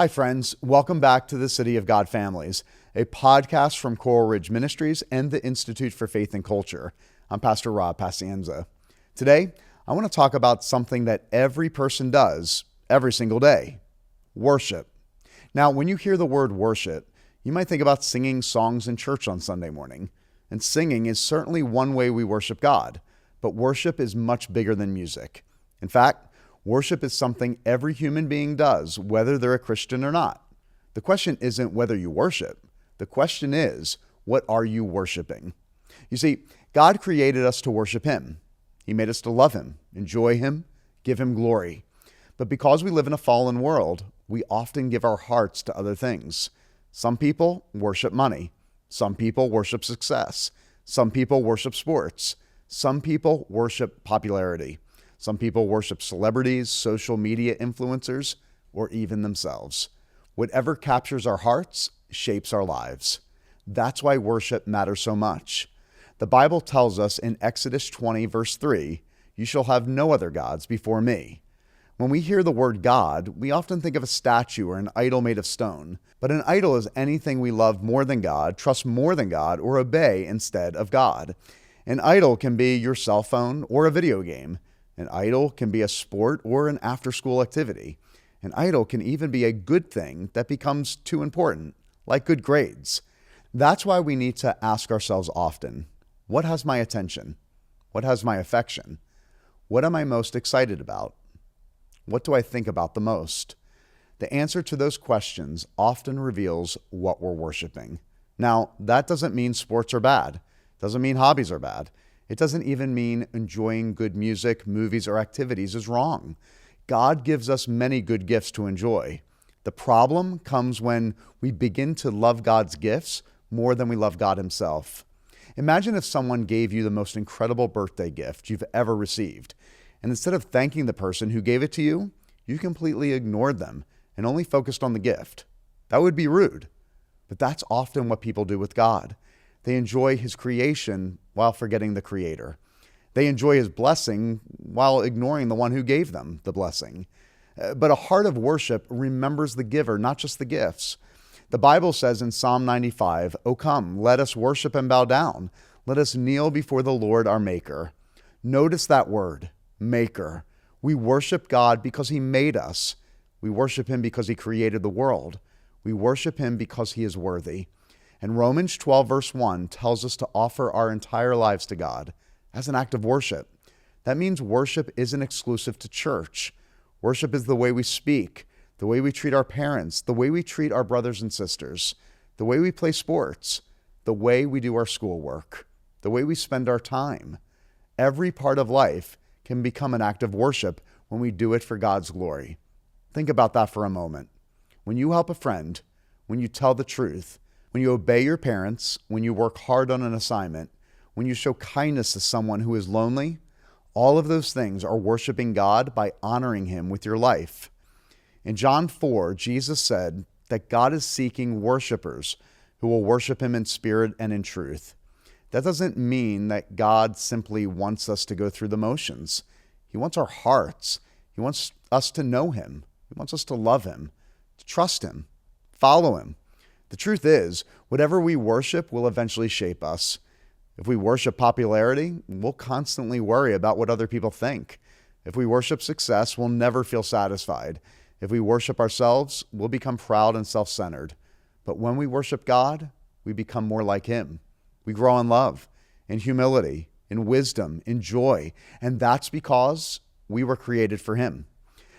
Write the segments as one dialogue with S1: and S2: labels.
S1: Hi, friends. Welcome back to the City of God Families, a podcast from Coral Ridge Ministries and the Institute for Faith and Culture. I'm Pastor Rob Pacienza. Today, I want to talk about something that every person does every single day: worship. Now, when you hear the word worship, you might think about singing songs in church on Sunday morning. And singing is certainly one way we worship God, but worship is much bigger than music. In fact, worship is something every human being does, whether they're a Christian or not. The question isn't whether you worship. The question is, what are you worshiping? You see, God created us to worship Him. He made us to love Him, enjoy Him, give Him glory. But because we live in a fallen world, we often give our hearts to other things. Some people worship money. Some people worship success. Some people worship sports. Some people worship popularity. Some people worship celebrities, social media influencers, or even themselves. Whatever captures our hearts shapes our lives. That's why worship matters so much. The Bible tells us in Exodus 20, verse 3, "You shall have no other gods before me." When we hear the word God, we often think of a statue or an idol made of stone. But an idol is anything we love more than God, trust more than God, or obey instead of God. An idol can be your cell phone or a video game. An idol can be a sport or an after-school activity. An idol can even be a good thing that becomes too important, like good grades. That's why we need to ask ourselves often, what has my attention? What has my affection? What am I most excited about? What do I think about the most? The answer to those questions often reveals what we're worshiping. Now, that doesn't mean sports are bad. It doesn't mean hobbies are bad. It doesn't even mean enjoying good music, movies, or activities is wrong. God gives us many good gifts to enjoy. The problem comes when we begin to love God's gifts more than we love God Himself. Imagine if someone gave you the most incredible birthday gift you've ever received, and instead of thanking the person who gave it to you, you completely ignored them and only focused on the gift. That would be rude, but that's often what people do with God. They enjoy His creation while forgetting the Creator. They enjoy His blessing while ignoring the one who gave them the blessing. But a heart of worship remembers the giver, not just the gifts. The Bible says in Psalm 95, "O come, let us worship and bow down. Let us kneel before the Lord our Maker." Notice that word, Maker. We worship God because He made us. We worship Him because He created the world. We worship Him because He is worthy. And Romans 12, verse 1 tells us to offer our entire lives to God as an act of worship. That means worship isn't exclusive to church. Worship is the way we speak, the way we treat our parents, the way we treat our brothers and sisters, the way we play sports, the way we do our schoolwork, the way we spend our time. Every part of life can become an act of worship when we do it for God's glory. Think about that for a moment. When you help a friend, when you tell the truth, when you obey your parents, when you work hard on an assignment, when you show kindness to someone who is lonely, all of those things are worshiping God by honoring Him with your life. In John 4, Jesus said that God is seeking worshipers who will worship Him in spirit and in truth. That doesn't mean that God simply wants us to go through the motions. He wants our hearts. He wants us to know Him. He wants us to love Him, to trust Him, follow Him. The truth is, whatever we worship will eventually shape us. If we worship popularity, we'll constantly worry about what other people think. If we worship success, we'll never feel satisfied. If we worship ourselves, we'll become proud and self-centered. But when we worship God, we become more like Him. We grow in love, in humility, in wisdom, in joy, and that's because we were created for Him.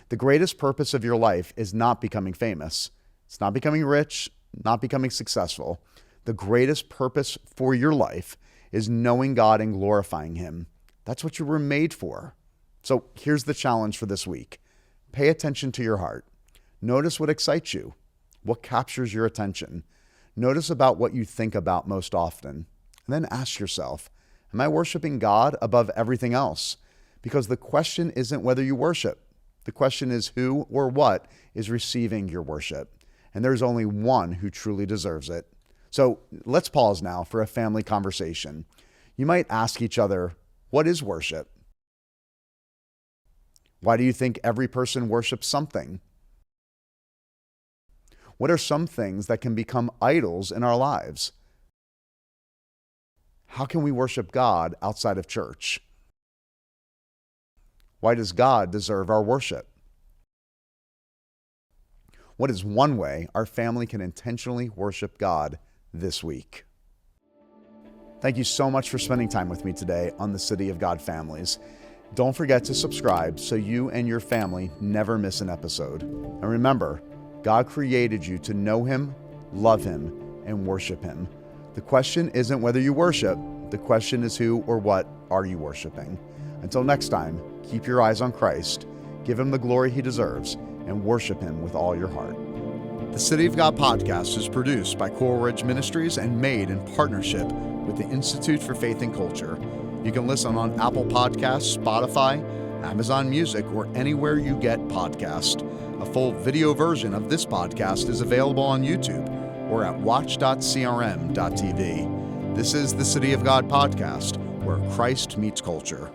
S1: The greatest purpose of your life is not becoming famous. It's not becoming rich, not becoming successful. The greatest purpose for your life is knowing God and glorifying Him. That's what you were made for. So here's the challenge for this week. Pay attention to your heart. Notice what excites you, what captures your attention. Notice about what you think about most often. And then ask yourself, am I worshiping God above everything else? Because the question isn't whether you worship. The question is who or what is receiving your worship. And there's only one who truly deserves it. So let's pause now for a family conversation. You might ask each other, what is worship? Why do you think every person worships something? What are some things that can become idols in our lives? How can we worship God outside of church? Why does God deserve our worship? What is one way our family can intentionally worship God this week? Thank you so much for spending time with me today on the City of God Families. Don't forget to subscribe so you and your family never miss an episode. And remember, God created you to know Him, love Him, and worship Him. The question isn't whether you worship, the question is who or what are you worshiping? Until next time, keep your eyes on Christ, give Him the glory He deserves, and worship Him with all your heart. The City of God podcast is produced by Coral Ridge Ministries and made in partnership with the Institute for Faith and Culture. You can listen on Apple Podcasts, Spotify, Amazon Music, or anywhere you get podcasts. A full video version of this podcast is available on YouTube or at watch.crm.tv. This is the City of God podcast, where Christ meets culture.